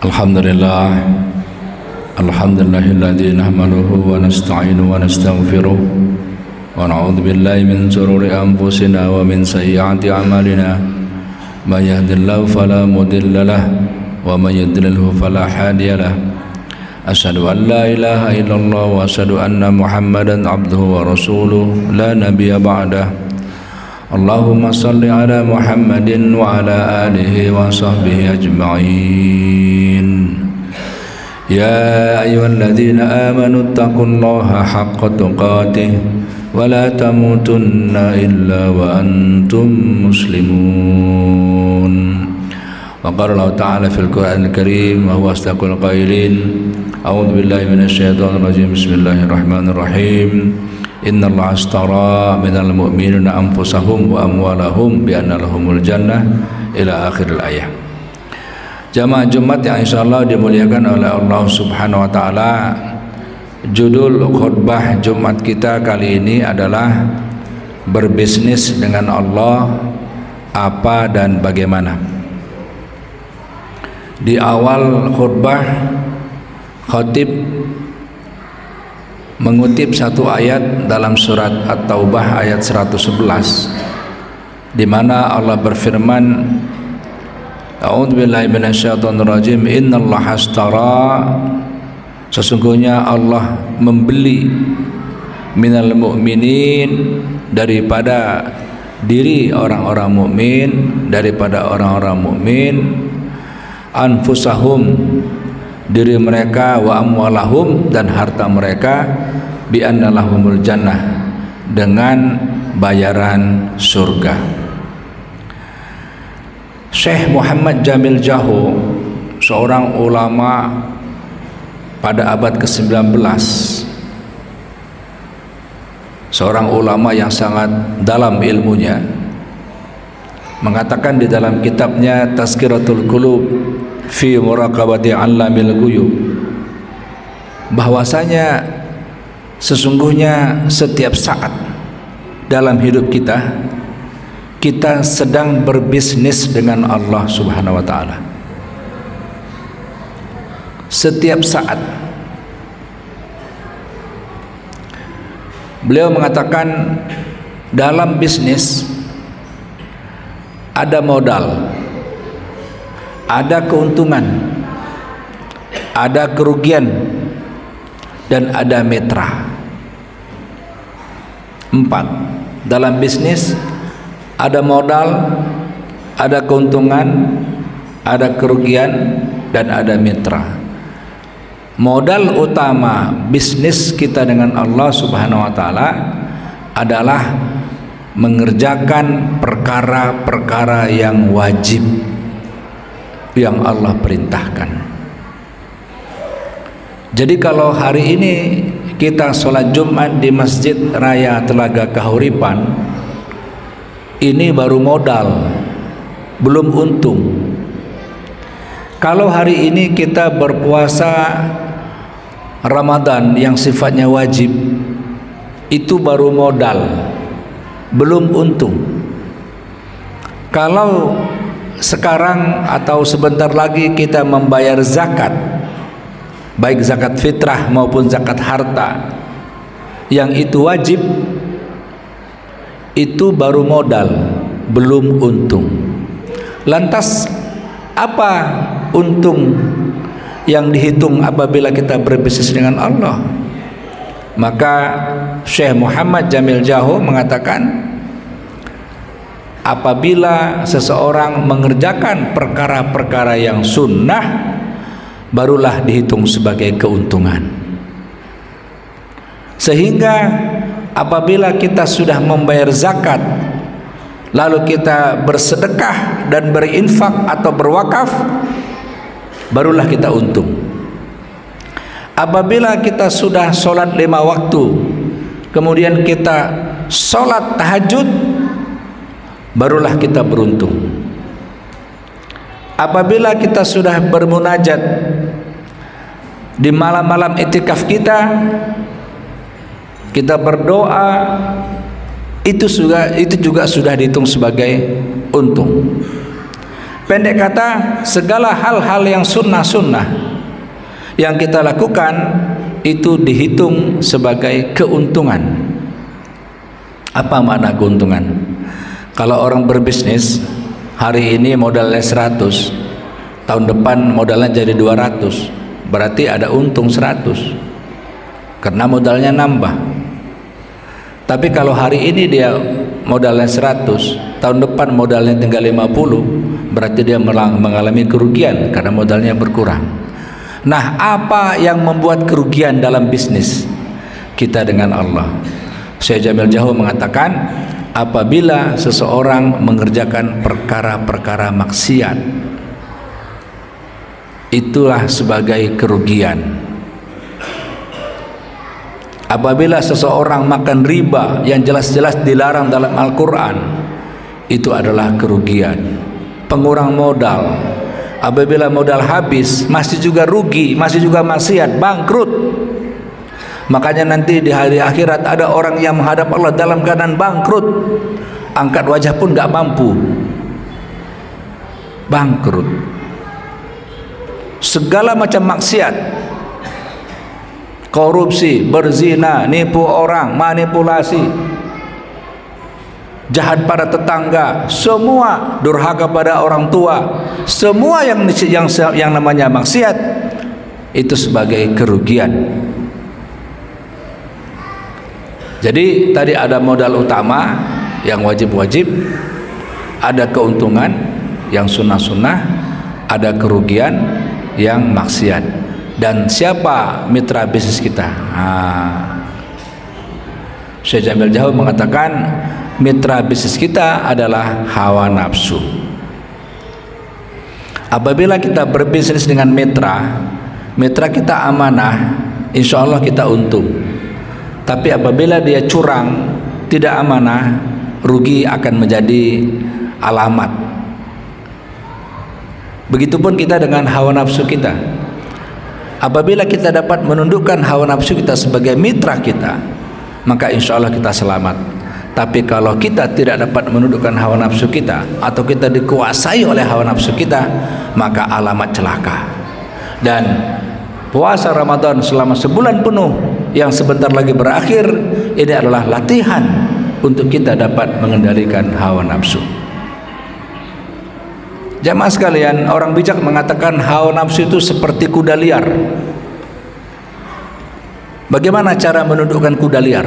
Alhamdulillah, alhamdulillahilladzi nahmaduhu wa nasta'inuhu wa nastaghfiruh wa na'udzu billahi min shururi anfusina wa min sayyiati a'malina. May yahdihillahu fala mudilla lahu wa may yudlilhu fala hadiya lahu. Asyhadu an la ilaha illallah wa asyhadu anna Muhammadan abduhu wa rasuluh la nabiyya ba'dah. Allahumma salli ala Muhammadin wa ala alihi wa sahbihi ajma'in. Ya ayyuhalladzina amanu taqullaha haqqa tuqatih wa la tamutunna illa wa antum muslimun. Wa qala Allah ta'ala fil Qur'anil Karim wa huwa asdaqul qailin. A'udzu billahi minasy syaithanir rajim. Bismillahirrahmanirrahim. Innallaha ashtara minal mu'minina anfusahum wa amwalahum bi anna lahumul jannah ila akhiril ayah. Jamaah Jumat yang insyaallah dimuliakan oleh Allah Subhanahu wa taala, judul khutbah Jumat kita kali ini adalah berbisnis dengan Allah, apa dan bagaimana. Di awal khutbah, khatib mengutip satu ayat dalam surat At-Taubah ayat 111, di mana Allah berfirman, A'udzubillahi minasyaitonir rajim, innallaha ashtara, sesungguhnya Allah membeli, minal mu'minin, daripada diri orang-orang mukmin, daripada orang-orang mukmin, anfusahum, diri mereka, wa amwalahum, dan harta mereka, bi anna lahumul jannah, dengan bayaran surga. Syekh Muhammad Jamil Jaho, seorang ulama pada abad ke-19, seorang ulama yang sangat dalam ilmunya, mengatakan di dalam kitabnya Tazkiratul Qulub fi muraqabati 'allamil ghuyub, bahwasanya sesungguhnya setiap saat dalam hidup kita sedang berbisnis dengan Allah Subhanahu wa taala. Setiap saat. Beliau mengatakan dalam bisnis ada modal, ada keuntungan, ada kerugian, dan ada mitra. 4. Dalam bisnis ada modal, ada keuntungan, ada kerugian, dan ada mitra. Modal utama bisnis kita dengan Allah Subhanahu wa taala adalah mengerjakan perkara-perkara yang wajib yang Allah perintahkan. Jadi kalau hari ini kita sholat Jumat di Masjid Raya Telaga Kahuripan, ini baru modal, belum untung. Kalau hari ini kita berpuasa Ramadan yang sifatnya wajib, itu baru modal, belum untung. Kalau sekarang atau sebentar lagi kita membayar zakat, baik zakat fitrah maupun zakat harta, yang itu wajib, itu baru modal, belum untung. Lantas apa untung yang dihitung apabila kita berbisnis dengan Allah? Maka Syekh Muhammad Jamil Jaho mengatakan, apabila seseorang mengerjakan perkara-perkara yang sunnah, barulah dihitung sebagai keuntungan. Sehingga apabila kita sudah membayar zakat, lalu kita bersedekah dan berinfak atau berwakaf, barulah kita untung. Apabila kita sudah sholat 5 waktu, kemudian kita sholat tahajud, barulah kita beruntung. Apabila kita sudah bermunajat di malam-malam iktikaf kita berdoa itu juga sudah dihitung sebagai untung. Pendek kata, segala hal-hal yang sunnah-sunnah yang kita lakukan itu dihitung sebagai keuntungan. Apa makna keuntungan? Kalau orang berbisnis, hari ini modalnya 100, tahun depan modalnya jadi 200, berarti ada untung 100 karena modalnya nambah. Tapi kalau hari ini dia modalnya 100, tahun depan modalnya tinggal 50, berarti dia mengalami kerugian karena modalnya berkurang. Nah, apa yang membuat kerugian dalam bisnis? Kita dengan Allah. Syekh Jamil Jahu mengatakan, apabila seseorang mengerjakan perkara-perkara maksiat, itulah sebagai kerugian. Apabila seseorang makan riba yang jelas-jelas dilarang dalam Al-Quran, itu adalah kerugian. Pengurang modal, apabila modal habis masih juga rugi, masih juga maksiat, bangkrut. Makanya nanti di hari akhirat ada orang yang menghadap Allah dalam keadaan bangkrut, angkat wajah pun gak mampu, bangkrut. Segala macam maksiat, korupsi, berzina, nipu orang, manipulasi, jahat pada tetangga, semua durhaka pada orang tua, semua yang namanya maksiat itu sebagai kerugian. Jadi tadi ada modal utama yang wajib-wajib, ada keuntungan yang sunnah-sunnah, ada kerugian yang maksiat. Dan siapa mitra bisnis kita? Syekh Jamil Jahu mengatakan mitra bisnis kita adalah hawa nafsu. Apabila kita berbisnis dengan mitra kita amanah, insya Allah kita untung. Tapi apabila dia curang, tidak amanah, rugi akan menjadi alamat. Begitupun kita dengan hawa nafsu kita. Apabila kita dapat menundukkan hawa nafsu kita sebagai mitra kita, maka insya Allah kita selamat. Tapi kalau kita tidak dapat menundukkan hawa nafsu kita, atau kita dikuasai oleh hawa nafsu kita, maka alamat celaka. Dan puasa Ramadan selama sebulan penuh yang sebentar lagi berakhir, ini adalah latihan untuk kita dapat mengendalikan hawa nafsu. Jamaah sekalian, orang bijak mengatakan hawa nafsu itu seperti kuda liar. Bagaimana cara menundukkan kuda liar?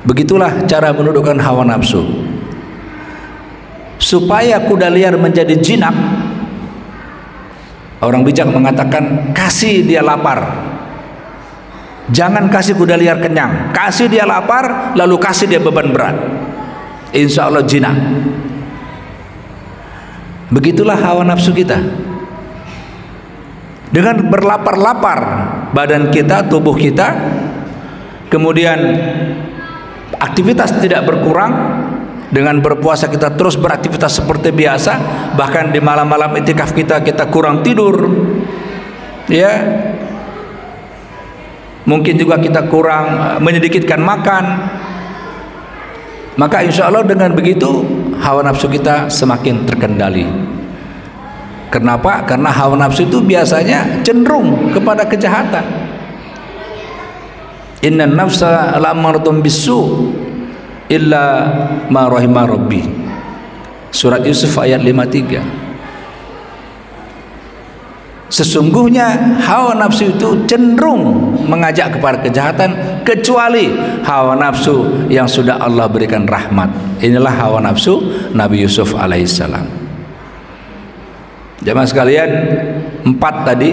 Begitulah cara menundukkan hawa nafsu. Supaya kuda liar menjadi jinak, orang bijak mengatakan kasih dia lapar. Jangan kasih kuda liar kenyang, kasih dia lapar, lalu kasih dia beban berat. Insya Allah jinak. Begitulah hawa nafsu kita. Dengan berlapar-lapar badan kita, tubuh kita, kemudian aktivitas tidak berkurang. Dengan berpuasa kita terus beraktivitas seperti biasa, bahkan di malam-malam iktikaf kita kurang tidur, ya. Mungkin juga kita kurang menyedikitkan makan. Maka insya Allah dengan begitu hawa nafsu kita semakin terkendali. Kenapa? Karena hawa nafsu itu biasanya cenderung kepada kejahatan. Innan nafsa la'amaratun bisu illa ma rahima rabbi. Surat Yusuf ayat 53. Sesungguhnya hawa nafsu itu cenderung mengajak kepada kejahatan, kecuali hawa nafsu yang sudah Allah berikan rahmat. Inilah hawa nafsu Nabi Yusuf alaihissalam. Jamaah sekalian, 4 tadi,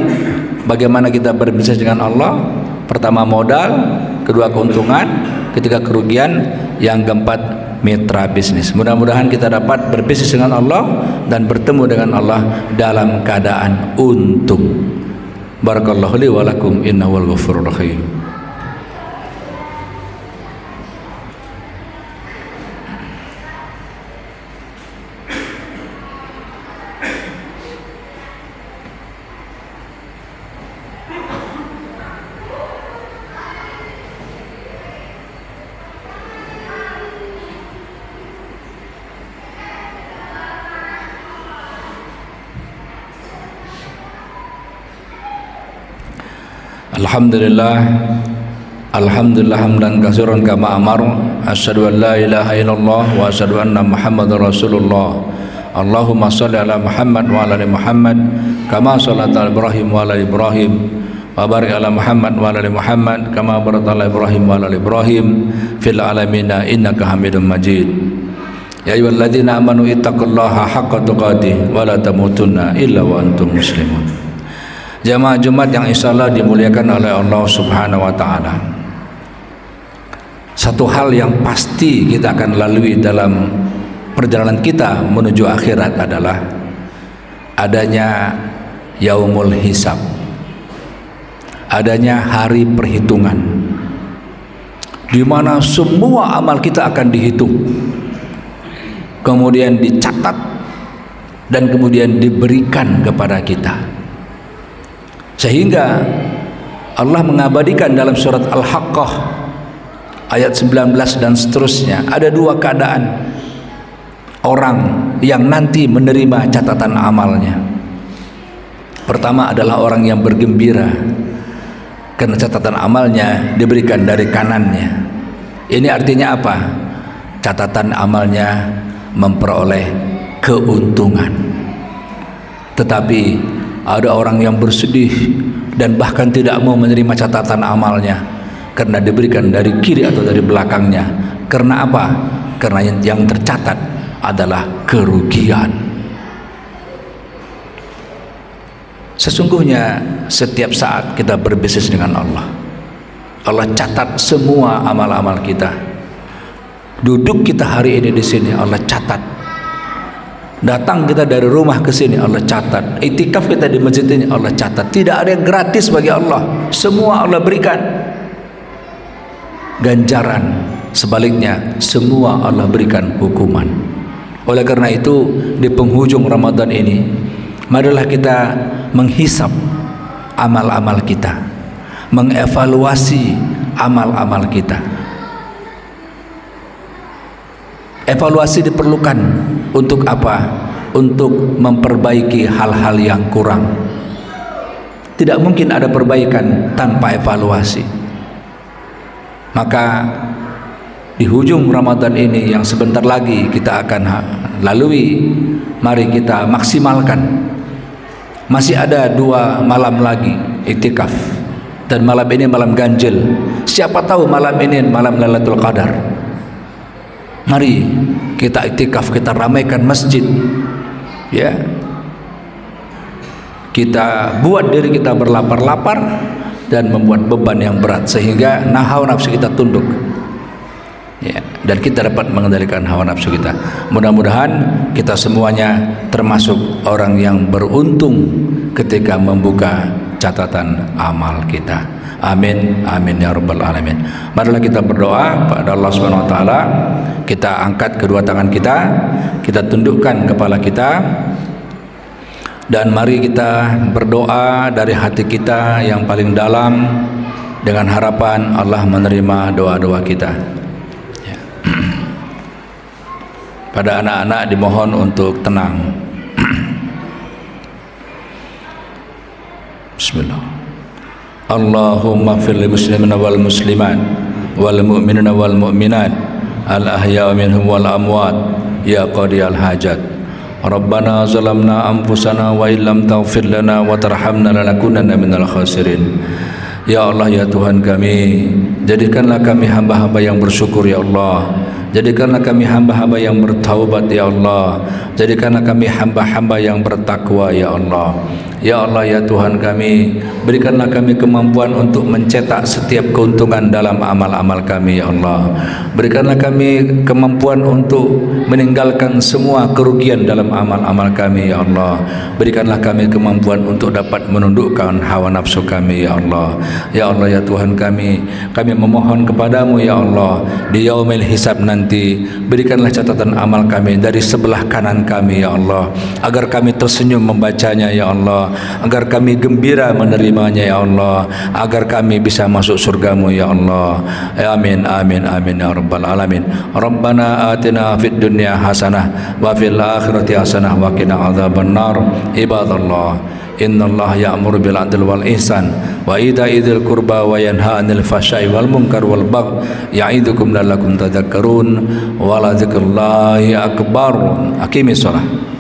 bagaimana kita berbisnis dengan Allah. Pertama modal, kedua keuntungan, ketiga kerugian, yang keempat mitra bisnis. Mudah-mudahan kita dapat berbisnis dengan Allah dan bertemu dengan Allah dalam keadaan untung. Barakallahu li wa lakum, innahu wal ghafurur rahim. Alhamdulillah, alhamdulillah hamdan katsiran kama amar. Asyhadu an la ilaha illallah wa asyhadu anna Muhammadar Rasulullah. Allahumma shalli ala Muhammad wa ala ali Muhammad kama shallaita ala Ibrahim wa ala ali Ibrahim wa barik ala Muhammad wa ala ali Muhammad kama barakta ala Ibrahim wa ala ali Ibrahim fil alamin innaka Hamidum Majid. Ya ayyuhalladzina amanu ittaqullaha haqqa tuqatih wa la tamutunna illa wa antum muslimun. Jamaah Jumat yang insyaallah dimuliakan oleh Allah Subhanahu wa taala. Satu hal yang pasti kita akan lalui dalam perjalanan kita menuju akhirat adalah adanya yaumul hisab. Adanya hari perhitungan, di mana semua amal kita akan dihitung, kemudian dicatat dan kemudian diberikan kepada kita. Sehingga Allah mengabadikan dalam surat Al-Haqqah ayat 19 dan seterusnya, ada dua keadaan orang yang nanti menerima catatan amalnya. Pertama adalah orang yang bergembira karena catatan amalnya diberikan dari kanannya. Ini artinya apa? Catatan amalnya memperoleh keuntungan. Tetapi ada orang yang bersedih dan bahkan tidak mau menerima catatan amalnya karena diberikan dari kiri atau dari belakangnya. Karena apa? Karena yang tercatat adalah kerugian. Sesungguhnya setiap saat kita berbisnis dengan Allah, Allah catat semua amal-amal kita. Duduk kita hari ini di sini, Allah catat. Datang kita dari rumah ke sini, Allah catat. Iktikaf kita di masjid ini, Allah catat. Tidak ada yang gratis bagi Allah, semua Allah berikan ganjaran. Sebaliknya, semua Allah berikan hukuman. Oleh karena itu, di penghujung Ramadan ini, marilah kita menghisap amal-amal kita, mengevaluasi amal-amal kita. Evaluasi diperlukan untuk apa? Untuk memperbaiki hal-hal yang kurang. Tidak mungkin ada perbaikan tanpa evaluasi. Maka di hujung Ramadan ini yang sebentar lagi kita akan lalui, mari kita maksimalkan. Masih ada 2 malam lagi iktikaf, dan malam ini malam ganjil. Siapa tahu malam ini malam Lailatul Qadar. Mari kita iktikaf, kita ramaikan masjid, ya. Kita buat diri kita berlapar-lapar dan membuat beban yang berat sehingga hawa nafsu kita tunduk, ya, dan kita dapat mengendalikan hawa nafsu kita. Mudah-mudahan kita semuanya termasuk orang yang beruntung ketika membuka catatan amal kita. Amin, amin ya rabbal alamin. Marilah kita berdoa pada Allah Subhanahu wa taala. Kita angkat kedua tangan kita tundukkan kepala kita, dan mari kita berdoa dari hati kita yang paling dalam dengan harapan Allah menerima doa-doa kita. Ya. Pada anak-anak dimohon untuk tenang. Bismillah. Allahumma fil muslimina wal muslimat wal mu'minina wal mu'minat al ahya minhum wal amwat ya qadiyal hajat. Rabbana zalamna anfusana wa illam taghfir lana wa tarhamna lanakunanna minal khasirin. Ya Allah, ya Tuhan kami, jadikanlah kami hamba-hamba yang bersyukur ya Allah. Jadikanlah kami hamba-hamba yang bertaubat ya Allah. Jadikanlah kami hamba-hamba yang bertakwa ya Allah. Ya Allah, ya Tuhan kami, berikanlah kami kemampuan untuk mencetak setiap keuntungan dalam amal-amal kami ya Allah. Berikanlah kami kemampuan untuk meninggalkan semua kerugian dalam amal-amal kami ya Allah. Berikanlah kami kemampuan untuk dapat menundukkan hawa nafsu kami ya Allah. Ya Allah, ya Tuhan kami memohon kepadamu ya Allah, di yaumil hisab nanti berikanlah catatan amal kami dari sebelah kanan kami ya Allah, agar kami tersenyum membacanya ya Allah, agar kami gembira menerimanya ya Allah, agar kami bisa masuk surgamu ya Allah. Amin, amin, amin ya rabbal alamin. Rabbana atina fid dunya hasanah wa fil akhirati hasanah wa qina adzabannar. Ibadallah, Innallaha ya'muru bil 'adli wal ihsan wa ita'i dzil qurba wa yanha 'anil fahsya'i wal munkar wal baghi ya'idukum la'allakum tadhakkarun wa la dzikrullahi akbar. Aqimis shalah.